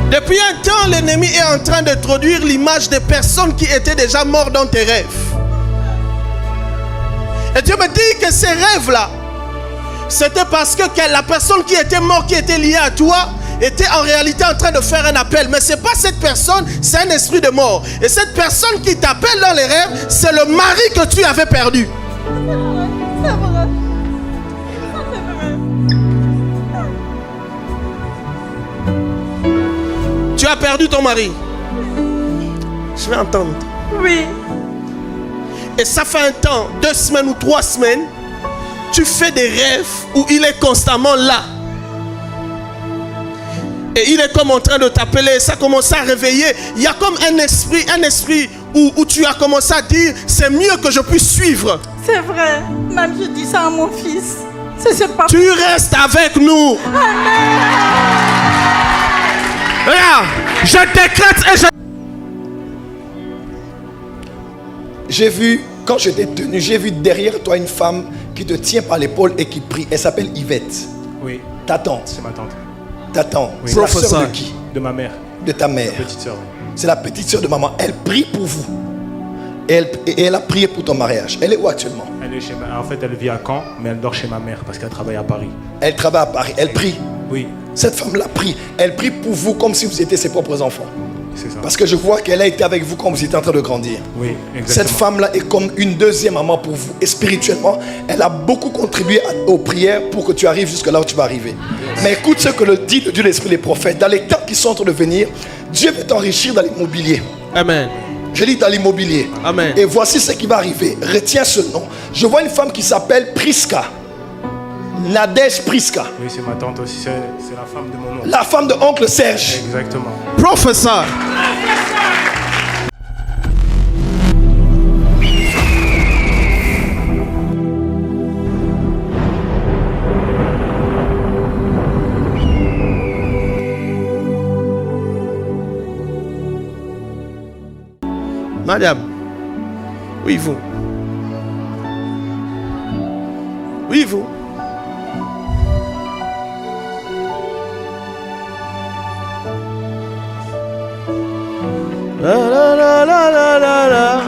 Depuis un temps, l'ennemi est en train d'introduire l'image des personnes qui étaient déjà mortes dans tes rêves. Et Dieu me dit que ces rêves-là, c'était parce que la personne qui était morte, qui était liée à toi, était en réalité en train de faire un appel. Mais ce n'est pas cette personne, c'est un esprit de mort. Et cette personne qui t'appelle dans les rêves, c'est le mari que tu avais perdu. C'est vrai. Tu as perdu ton mari. Je vais entendre. Oui. Et ça fait un temps, 2 semaines ou 3 semaines, tu fais des rêves où il est constamment là. Et il est comme en train de t'appeler, ça commence à réveiller. Il y a comme un esprit où tu as commencé à dire, c'est mieux que je puisse suivre. C'est vrai. Même je dis ça à mon fils. C'est pas... Tu restes avec nous. Amen. Regarde, je décrète et je... J'ai vu, quand je t'ai tenu, j'ai vu derrière toi une femme qui te tient par l'épaule et qui prie. Elle s'appelle Yvette. Oui. Ta tante. C'est ma tante. Ta tante. Oui. C'est la sœur de qui? De ma mère. De ta mère. Petite sœur. Oui. C'est la petite sœur de maman. Elle prie pour vous. Et elle a prié pour ton mariage. Elle est où actuellement? Elle est chez en fait, elle vit à Caen, mais elle dort chez ma mère parce qu'elle travaille à Paris. Elle travaille à Paris. Elle prie. Oui. Cette femme-là prie. Elle prie pour vous comme si vous étiez ses propres enfants. C'est ça. Parce que je vois qu'elle a été avec vous quand vous étiez en train de grandir. Oui, exactement. Cette femme-là est comme une deuxième maman pour vous. Et spirituellement, elle a beaucoup contribué aux prières pour que tu arrives jusque là où tu vas arriver. Mais écoute ce que le dit le Dieu l'Esprit des prophètes. Dans les temps qui sont en train de venir, Dieu veut t'enrichir dans l'immobilier. Amen. Je lis dans l'immobilier. Amen. Et voici ce qui va arriver. Retiens ce nom. Je vois une femme qui s'appelle Priska. Nadège Priska. Oui, c'est ma tante aussi. C'est la femme de mon oncle. La femme de oncle Serge. Exactement. Professeur. Madame, oui vous. Oui vous. La la la la la la la.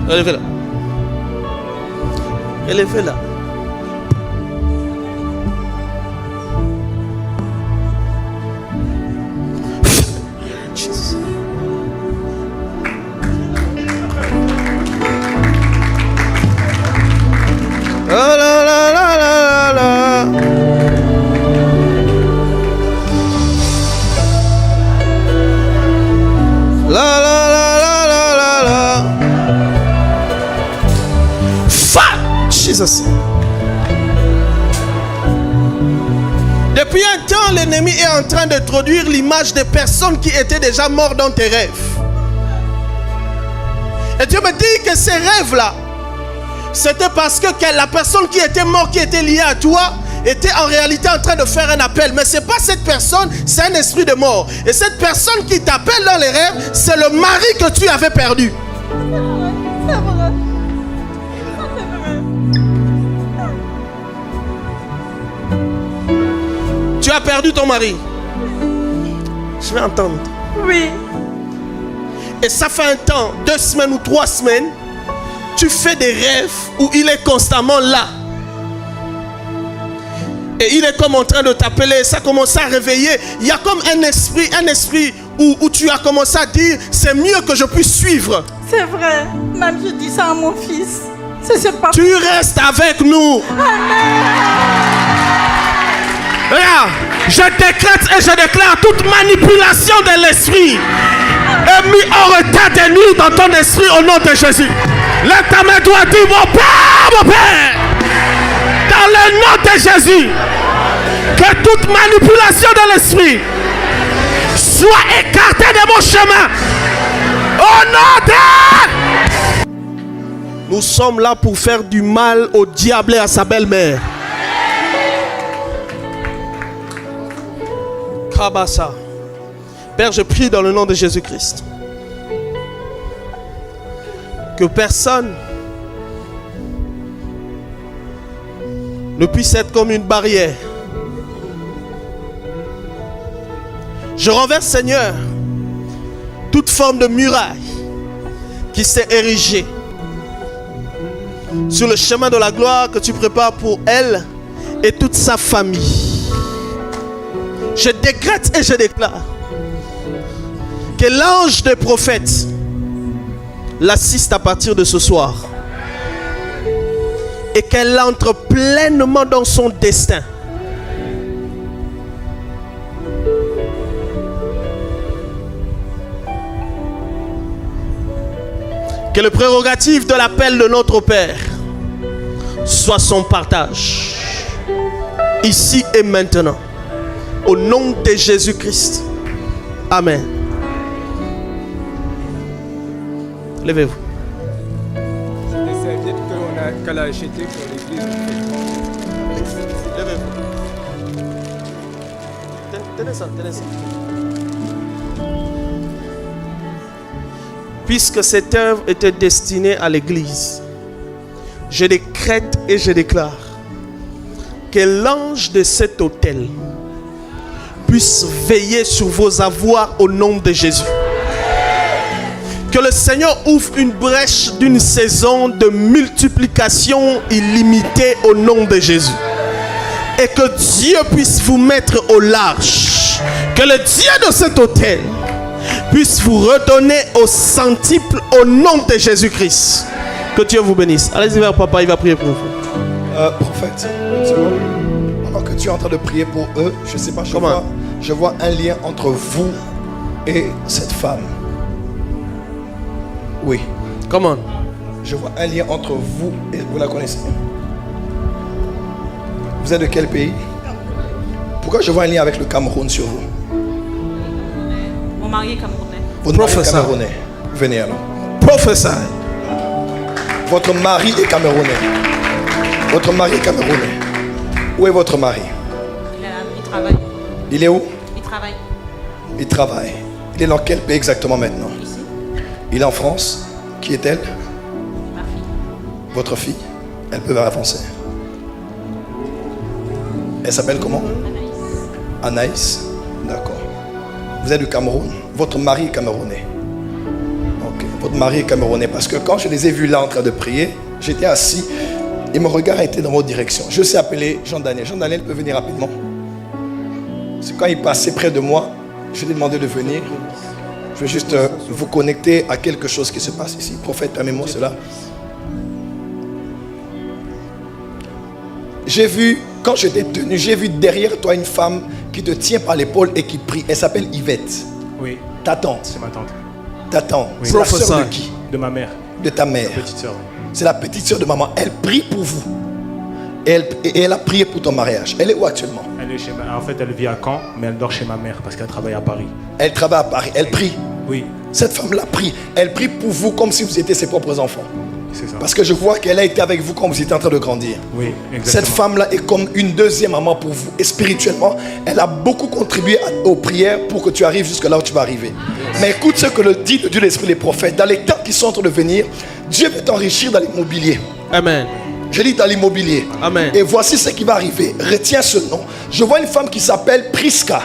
Relevez-la. Relevez-la. Oh la la la la la. La la la la la la la. Fuck Jesus. Depuis un temps, l'ennemi est en train d'introduire l'image des personnes qui étaient déjà mortes dans tes rêves. Et Dieu me dit que ces rêves-là, c'était parce que la personne qui était morte, qui était liée à toi, était en réalité en train de faire un appel. Mais ce n'est pas cette personne, c'est un esprit de mort. Et cette personne qui t'appelle dans les rêves, c'est le mari que tu avais perdu. C'est vrai. Tu as perdu ton mari. Je vais entendre. Oui. Et ça fait un temps, 2 semaines ou 3 semaines, tu fais des rêves où il est constamment là. Et il est comme en train de t'appeler, ça commence à réveiller. Il y a comme un esprit où tu as commencé à dire, c'est mieux que je puisse suivre. C'est vrai. Même je dis ça à mon fils. C'est pas... Tu restes avec nous. Amen. Regarde, je décrète et je déclare toute manipulation de l'esprit est mis en retard des nuits dans ton esprit au nom de Jésus. Lève ta main droite, dis mon Père, dans le nom de Jésus, que toute manipulation de l'esprit soit écartée de mon chemin. Au nom de... Nous sommes là pour faire du mal au diable et à sa belle-mère. Kabasa. Père, je prie dans le nom de Jésus-Christ que personne ne puisse être comme une barrière. Je renverse, Seigneur, toute forme de muraille qui s'est érigée sur le chemin de la gloire que tu prépares pour elle et toute sa famille. Je décrète et je déclare que l'ange des prophètes l'assiste à partir de ce soir et qu'elle entre pleinement dans son destin. Que le prérogatif de l'appel de notre Père soit son partage, ici et maintenant, au nom de Jésus-Christ. Amen. Levez-vous. C'est des serviettes qu'elle a achetées pour l'église. Levez-vous. Tenez ça, tenez ça. Puisque cette œuvre était destinée à l'église, je décrète et je déclare que l'ange de cet autel puisse veiller sur vos avoirs au nom de Jésus. Que le Seigneur ouvre une brèche d'une saison de multiplication illimitée au nom de Jésus. Et que Dieu puisse vous mettre au large. Que le Dieu de cet autel puisse vous redonner au centuple au nom de Jésus-Christ. Que Dieu vous bénisse. Allez-y vers papa, il va prier pour vous. Prophète, une seconde. Pendant que tu es en train de prier pour eux, je ne sais pas, je vois un lien entre vous et cette femme. Oui. Comment? Je vois un lien entre vous et vous la connaissez. Vous êtes de quel pays? Pourquoi je vois un lien avec le Cameroun sur vous? Mon mari est camerounais. Votre mari est camerounais. Venez alors. Professeur. Votre mari est camerounais. Votre mari est camerounais. Où est votre mari? Il travaille. Il est où? Il travaille. Il travaille. Il est dans quel pays exactement maintenant? Ici. Il est en France. Qui est-elle? Ma fille. Votre fille. Elle peut avancer. Elle s'appelle comment? Anaïs. Anaïs. D'accord. Vous êtes du Cameroun. Votre mari est camerounais. Ok. Votre mari est camerounais. Parce que quand je les ai vus là en train de prier, j'étais assis et mon regard était dans votre direction. Je sais appeler Jean-Daniel. Jean-Daniel peut venir rapidement. C'est quand il passait près de moi, je lui ai demandé de venir. Je vais juste vous connecter à quelque chose qui se passe ici. Prophète, permets-moi cela. J'ai vu, quand j'étais tenu, j'ai vu derrière toi une femme qui te tient par l'épaule et qui prie. Elle s'appelle Yvette. Oui, Ta tante. c'est ma tante. Ta tante. Oui. C'est la sœur de qui? De ma mère, De ta mère. petite sœur. C'est la petite sœur de maman. Elle prie pour vous. Et elle a prié pour ton mariage. Elle est où actuellement? Elle est chez en fait, elle vit à Caen, mais elle dort chez ma mère parce qu'elle travaille à Paris. Elle travaille à Paris. Elle prie. Oui, Cette femme-là prie. Elle prie pour vous comme si vous étiez ses propres enfants. c'est ça. Parce que je vois qu'elle a été avec vous quand vous étiez en train de grandir. Oui, exactement. Cette femme-là est comme une deuxième maman pour vous. Et spirituellement, elle a beaucoup contribué aux prières pour que tu arrives jusque là où tu vas arriver. Mais écoute ce que le dit le Dieu, l'Esprit, les prophètes. Dans les temps qui sont en train de venir, Dieu veut t'enrichir dans l'immobilier. Amen. Je dis dans l'immobilier. Amen. Et voici ce qui va arriver. Retiens ce nom. Je vois une femme qui s'appelle Priska.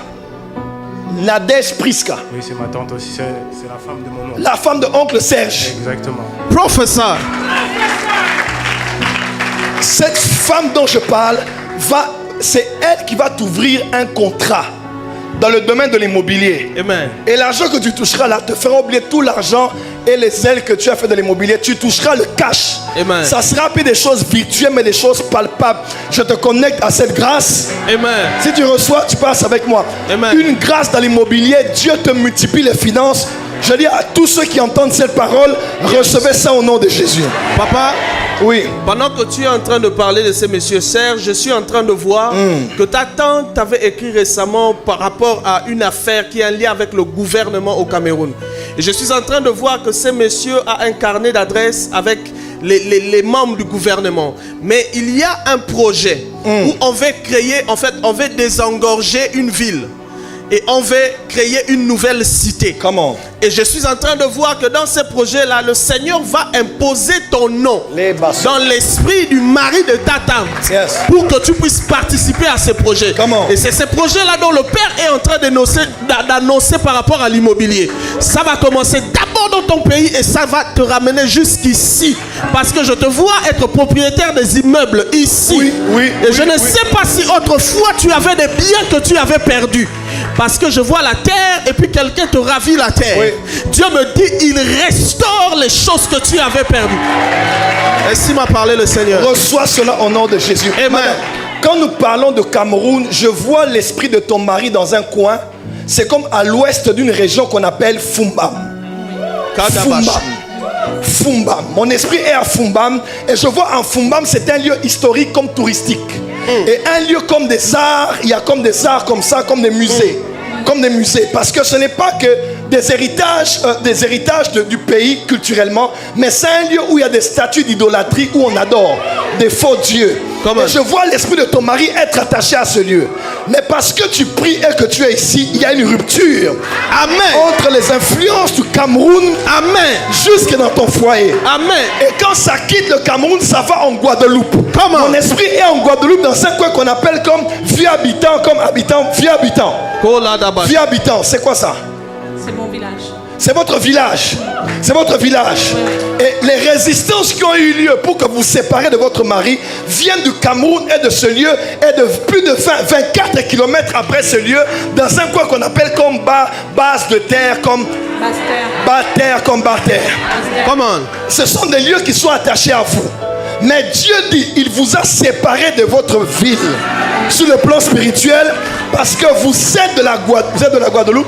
Nadège Priska. Oui, c'est ma tante aussi, c'est la femme de mon oncle. La femme de oncle Serge. Exactement. Professeur. Cette femme dont je parle, c'est elle qui va t'ouvrir un contrat dans le domaine de l'immobilier. Amen. Et l'argent que tu toucheras là te fera oublier tout l'argent et les ailes que tu as fait de l'immobilier. Tu toucheras le cash. Amen. Ça sera plus des choses virtuelles mais des choses palpables. Je te connecte à cette grâce. Amen. Si tu reçois, tu passes avec moi. Amen. Une grâce dans l'immobilier, Dieu te multiplie les finances. Je dis à tous ceux qui entendent cette parole, recevez ça au nom de Jésus. Papa, Oui. pendant que tu es en train de parler de ces messieurs Serge, je suis en train de voir que ta tante t'avait écrit récemment par rapport à une affaire qui a un lien avec le gouvernement au Cameroun. Et je suis en train de voir que ces messieurs ont un carnet d'adresses avec les membres du gouvernement. Mais il y a un projet où on veut créer, en fait, on veut désengorger une ville. Et on veut créer une nouvelle cité. Comment? Et je suis en train de voir que dans ces projets-là, le Seigneur va imposer ton nom dans l'esprit du mari de ta tante. Yes. Pour que tu puisses participer à ces projets. Comment? Et c'est ces projets-là dont le Père est en train d'annoncer par rapport à l'immobilier. Ça va commencer d'abord dans ton pays et ça va te ramener jusqu'ici. Parce que je te vois être propriétaire des immeubles ici. Oui, oui. Et je ne sais pas si autrefois tu avais des biens que tu avais perdus. Parce que je vois la terre et puis quelqu'un te ravit la terre. Oui. Dieu me dit, il restaure les choses que tu avais perdues. Ainsi m'a parlé le Seigneur. Reçois cela au nom de Jésus. Amen. Madame, quand nous parlons de Cameroun, je vois l'esprit de ton mari dans un coin. C'est comme à l'ouest d'une région qu'on appelle Fumbam. Fumbam. Fumbam. Mon esprit est à Fumbam. Et je vois en Fumbam, c'est un lieu historique comme touristique. Et un lieu comme des arts, il y a comme des arts comme ça, comme des musées. Comme des musées. Parce que ce n'est pas que des héritages du pays culturellement, mais c'est un lieu où il y a des statues d'idolâtrie, où on adore des faux dieux. Et je vois l'esprit de ton mari être attaché à ce lieu. Mais parce que tu pries et que tu es ici, il y a une rupture. Amen. Entre les influences du Cameroun, amen, jusque dans ton foyer. Amen. Et quand ça quitte le Cameroun, ça va en Guadeloupe. Comment? Mon esprit est en Guadeloupe dans un coin qu'on appelle comme vieux habitant, comme habitant, vieux habitant. Vieux habitant, c'est quoi ça? C'est mon village. C'est votre village. C'est votre village. Et les résistances qui ont eu lieu pour que vous séparez de votre mari viennent du Cameroun et de ce lieu et de plus de 24 km après ce lieu, dans un coin qu'on appelle comme base de terre, comme Bas-terre, comme Bas-terre. Comment? Ce sont des lieux qui sont attachés à vous. Mais Dieu dit, il vous a séparé de votre ville sur le plan spirituel parce que vous êtes de la Guadeloupe. Vous êtes de la Guadeloupe?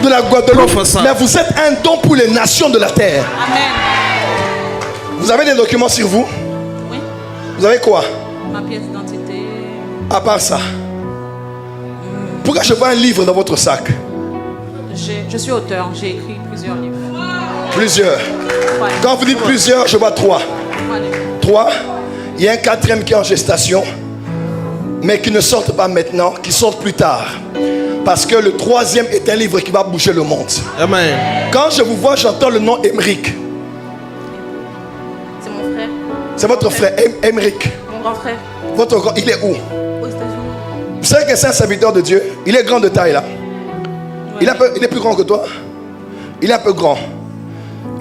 De la Guadeloupe, mais vous êtes un don pour les nations de la terre. Amen. Vous avez des documents sur vous? Oui. Vous avez quoi? Ma pièce d'identité. À part ça. Pourquoi je vois un livre dans votre sac? Je suis auteur, j'ai écrit plusieurs livres. Plusieurs. Ouais. Quand vous dites plusieurs, je vois 3. 3. Il y a un 4e qui est en gestation, mais qui ne sortent pas maintenant, qui sortent plus tard. Parce que le 3e est un livre qui va bouger le monde. Amen. Quand je vous vois, j'entends le nom Émeric. C'est mon frère. C'est votre frère, Émeric. Mon grand frère. Votre grand, il est où? Aux États-Unis. Vous savez que c'est un serviteur de Dieu. Il est grand de taille là. Ouais. Il est plus grand que toi. Il est un peu grand.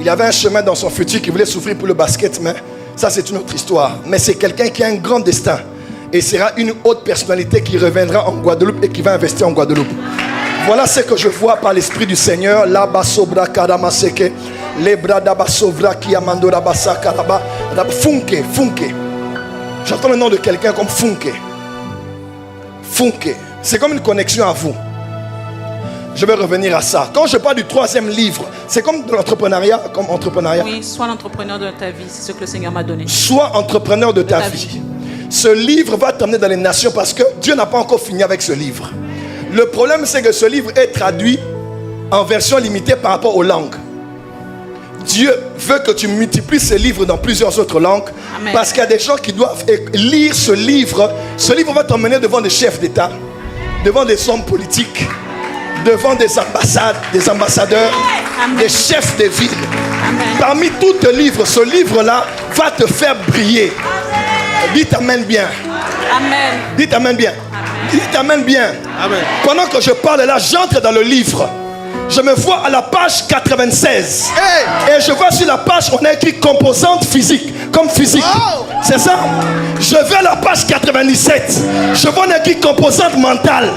Il avait un chemin dans son futur qui voulait souffrir pour le basket, mais ça c'est une autre histoire. Mais c'est quelqu'un qui a un grand destin. Et sera une haute personnalité qui reviendra en Guadeloupe et qui va investir en Guadeloupe. Voilà ce que je vois par l'Esprit du Seigneur. La basobra kadamaseke, les brada basovra qui amandora basa karaba, funke, funke. J'entends le nom de quelqu'un comme funke. Funke. C'est comme une connexion à vous. Je vais revenir à ça. Quand je parle du 3e livre, c'est comme de l'entrepreneuriat, comme entrepreneuriat. Oui, sois l'entrepreneur de ta vie, c'est ce que le Seigneur m'a donné. Sois entrepreneur de ta vie. Ce livre va t'amener dans les nations parce que Dieu n'a pas encore fini avec ce livre. Le problème, c'est que ce livre est traduit en version limitée par rapport aux langues. Dieu veut que tu multiplies ce livre dans plusieurs autres langues. Amen. Parce qu'il y a des gens qui doivent lire ce livre. Ce livre va t'emmener devant des chefs d'État, devant des hommes politiques, devant des ambassades, des ambassadeurs, Amen. Des chefs de ville. Amen. Parmi tous tes livres, ce livre-là va te faire briller. Dites Amen bien. Amen. Dites Amen bien. Amen. Dites Amen bien. Amen. Pendant que je parle là, j'entre dans le livre. Je me vois à la page 96. Hey. Et je vois sur la page, on a écrit composante physique. Comme physique. Oh. C'est ça? Je vais à la page 97. Je vois on a écrit composante mentale.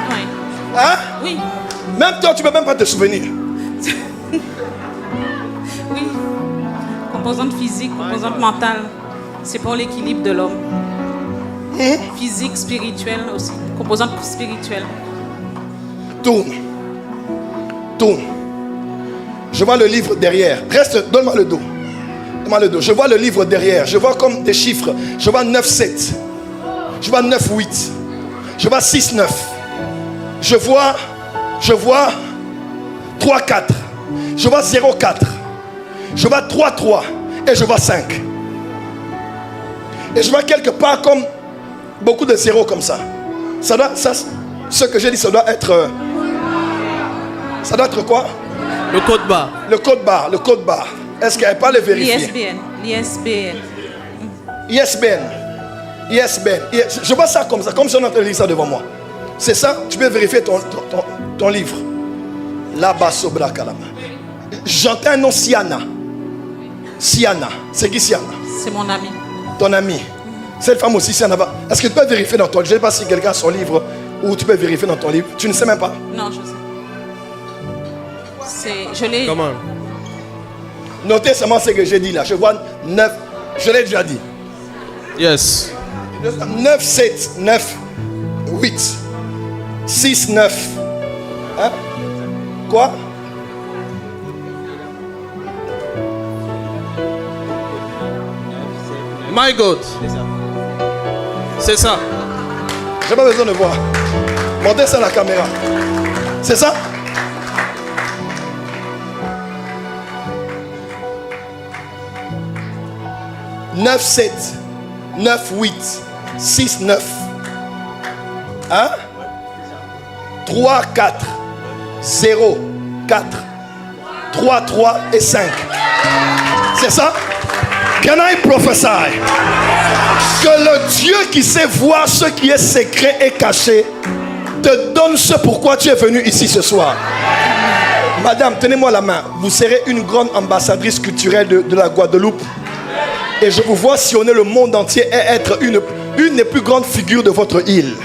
Oui. Hein? Oui. Même toi, tu ne peux même pas te souvenir. Oui. Composante physique, composante mentale. C'est pour l'équilibre de l'homme. Physique, spirituelle aussi. Composante spirituelle. Tourne. Tourne. Je vois le livre derrière. Reste, donne-moi le dos. Donne-moi le dos. Je vois le livre derrière. Je vois comme des chiffres. Je vois 9-7. Je vois 9-8. Je vois 6-9. Je vois 3-4. Je vois 0-4. Je vois 3-3. Et je vois 5. Et je vois quelque part comme beaucoup de zéros comme ça. Ce que j'ai dit, ça doit être quoi? Le code barre. Le code barre, le code barre. Est-ce qu'elle peut le vérifier? ISBN. Je vois ça comme si on entendait ça devant moi. C'est ça? Tu peux vérifier ton livre. Là-bas, Sobra Kalama. J'entends un nom Siana. Siana. C'est qui Siana? C'est mon ami. Ton ami. Cette femme aussi, Siana. Est-ce que tu peux vérifier dans ton livre? Je ne sais pas si quelqu'un a son livre ou tu peux vérifier dans ton livre. Tu ne sais même pas? Non, je sais. Je l'ai. Comment? Notez seulement ce que j'ai dit là. Je vois 9. Je l'ai déjà dit. Yes. 9, 7, 9, 8, 6, 9. Hein? Quoi? My God. C'est ça. J'ai pas besoin de voir. Montez ça à la caméra. C'est ça? « 9, 7, 9, 8, 6, 9. Hein? 3, 4, 0, 4, 3, 3 et 5. C'est ça? Can I prophesy? Que le Dieu qui sait voir ce qui est secret et caché te donne ce pourquoi tu es venu ici ce soir. Madame, tenez-moi la main. Vous serez une grande ambassadrice culturelle de la Guadeloupe. Et je vous vois sillonner le monde entier et être une des plus grandes figures de votre île.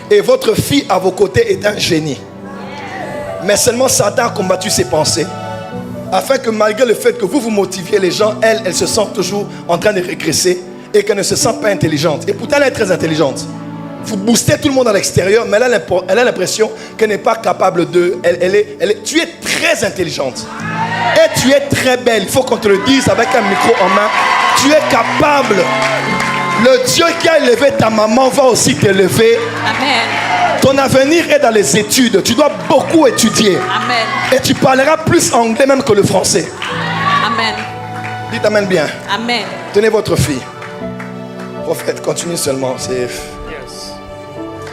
Et votre fille à vos côtés est un génie. Mais seulement Satan a combattu ses pensées. Afin que malgré le fait que vous motiviez les gens, elle se sent toujours en train de régresser et qu'elle ne se sent pas intelligente. Et pourtant elle est très intelligente. Vous boostez tout le monde à l'extérieur, mais elle a l'impression qu'elle n'est pas capable de... Tu es très intelligente. Et tu es très belle. Il faut qu'on te le dise avec un micro en main. Tu es capable. Le Dieu qui a élevé ta maman va aussi t'élever. Amen. Ton avenir est dans les études. Tu dois beaucoup étudier. Amen. Et tu parleras plus anglais même que le français. Amen. Dites amen bien. Amen. Tenez votre fille. Prophète, continue seulement.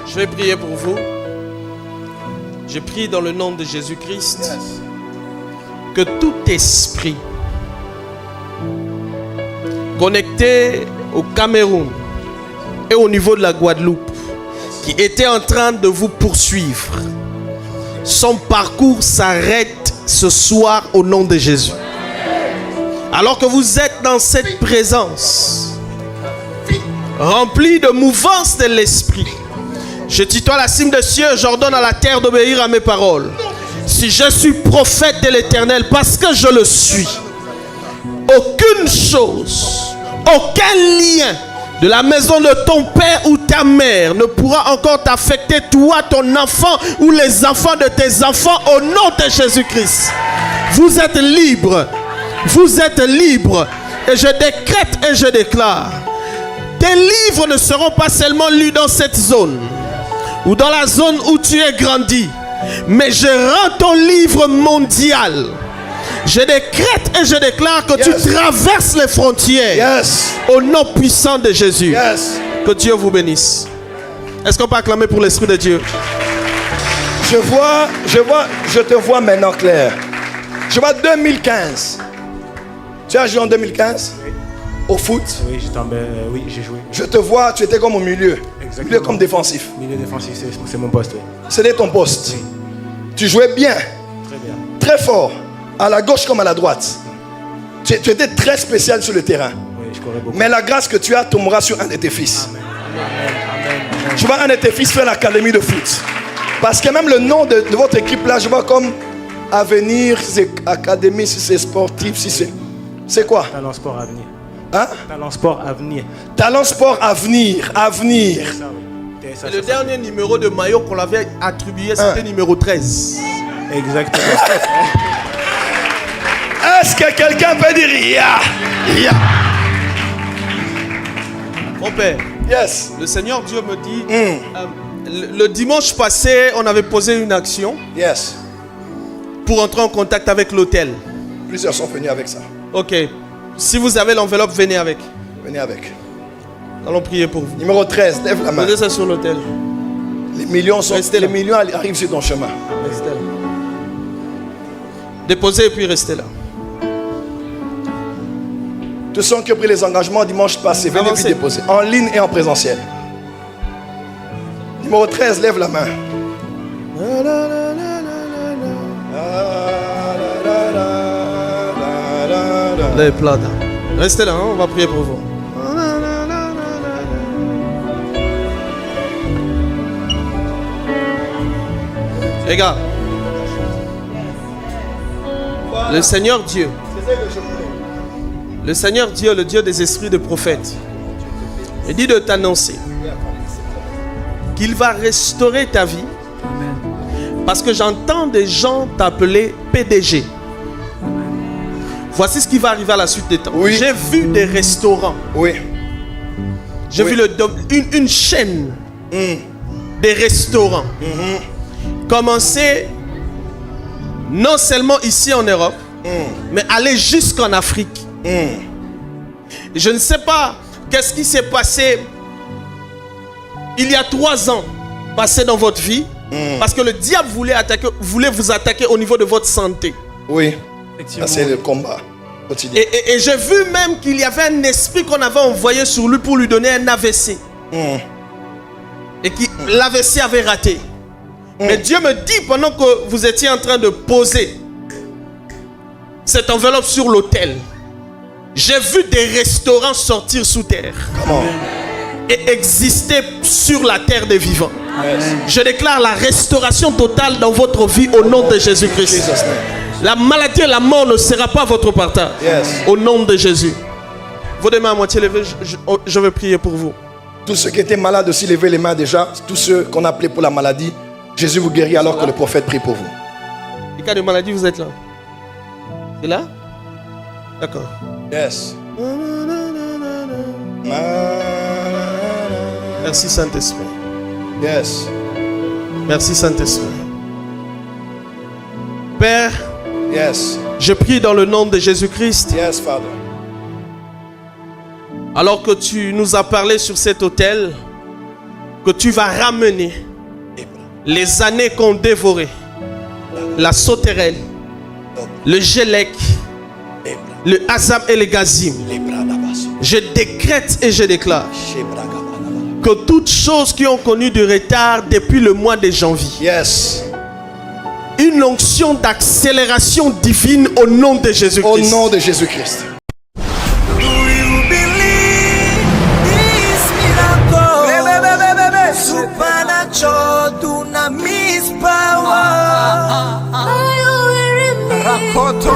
Je vais prier pour vous. Je prie dans le nom de Jésus-Christ que tout esprit connecté au Cameroun et au niveau de la Guadeloupe qui était en train de vous poursuivre, son parcours s'arrête ce soir au nom de Jésus. Alors que vous êtes dans cette présence remplie de mouvance de l'esprit, je tutoie la cime des cieux, j'ordonne à la terre d'obéir à mes paroles. Si je suis prophète de l'Éternel, parce que je le suis, aucune chose, aucun lien de la maison de ton père ou ta mère ne pourra encore t'affecter, toi, ton enfant ou les enfants de tes enfants, au nom de Jésus-Christ. Vous êtes libres. Vous êtes libres. Et je décrète et je déclare, tes livres ne seront pas seulement lus dans cette zone ou dans la zone où tu es grandi, mais je rends ton livre mondial. Je décrète et je déclare que tu traverses les frontières au nom puissant de Jésus. Que Dieu vous bénisse. Est-ce qu'on peut acclamer pour l'Esprit de Dieu? Je te vois maintenant clair. Je vois 2015. Tu as joué en 2015? Oui. Au foot? Oui, oui, j'ai joué. Je te vois, tu étais comme au milieu. Exactement. Milieu comme défensif. Milieu défensif, c'est mon poste, oui. C'était ton poste. Oui. Tu jouais bien. Très bien. Très fort. À la gauche comme à la droite. Tu étais très spécial sur le terrain. Oui, je courais beaucoup. Mais la grâce que tu as tombera sur un de tes fils. Amen. Amen. Je vois un de tes fils faire l'académie de foot. Parce que même le nom de votre équipe là, je vois comme Avenir, si c'est académie, si c'est sportif, si c'est... C'est quoi? Talent Sport Avenir. Hein? Talent Sport Avenir. Talent Sport Avenir. Avenir. Ça, oui. Et le dernier numéro de maillot qu'on l'avait attribué, c'était numéro 13. Exactement. Est-ce que quelqu'un peut dire ya? Mon père, Yes. le Seigneur Dieu me dit, le dimanche passé, on avait posé une action Yes. pour entrer en contact avec l'hôtel. Plusieurs sont venus avec ça. Ok. Si vous avez l'enveloppe, venez avec. Venez avec. Allons prier pour vous. Numéro 13, lève la main. Mettez ça sur l'autel. Les millions sont, Restez là. les millions arrivent sur ton chemin. Restez là. Déposez et puis restez là. Tous ceux qui ont pris les engagements dimanche passé, venez Avancez. vite déposer. En ligne et en présentiel. Numéro 13, lève la main. Les plata. Restez là, hein, on va prier pour vous. Regarde. Le Seigneur Dieu. Le Seigneur Dieu, le Dieu des esprits de prophètes, me dit de t'annoncer qu'il va restaurer ta vie. Parce que j'entends des gens t'appeler PDG. Voici ce qui va arriver à la suite des temps. Oui. J'ai vu des restaurants. Oui. J'ai Oui. vu une chaîne des restaurants commencer non seulement ici en Europe, mais aller jusqu'en Afrique. Je ne sais pas qu'est-ce qui s'est passé il y a 3 ans passé dans votre vie, parce que le diable voulait vous attaquer au niveau de votre santé. Oui. Ça, c'est le combat quotidien. Et j'ai vu même qu'il y avait un esprit qu'on avait envoyé sur lui pour lui donner un AVC. Et que l'AVC avait raté. Mais Dieu me dit, pendant que vous étiez en train de poser cette enveloppe sur l'autel, j'ai vu des restaurants sortir sous terre et exister sur la terre des vivants. Je déclare la restauration totale dans votre vie au nom de Jésus-Christ. Jesus name. La maladie et la mort ne sera pas votre partage. Yes. Au nom de Jésus. Vos deux mains à moitié levées, je vais prier pour vous. Tous ceux qui étaient malades aussi, levez les mains déjà. Tous ceux qu'on appelait pour la maladie, Jésus vous guérit alors que le prophète prie pour vous. Les cas de maladie, vous êtes là. C'est là? D'accord. Yes. Merci Saint-Esprit. Yes. Merci Saint-Esprit. Père, Yes. je prie dans le nom de Jésus-Christ. Yes, Father. Alors que tu nous as parlé sur cet autel, que tu vas ramener les années qu'on dévorait, la sauterelle, le gélec, le azam et le gazim. Je décrète et je déclare que toutes choses qui ont connu du retard depuis le mois de janvier, Yes. une onction d'accélération divine au nom de Au Jésus-Christ. nom de Jésus-Christ. Supernatural dunamis power. Rakoto.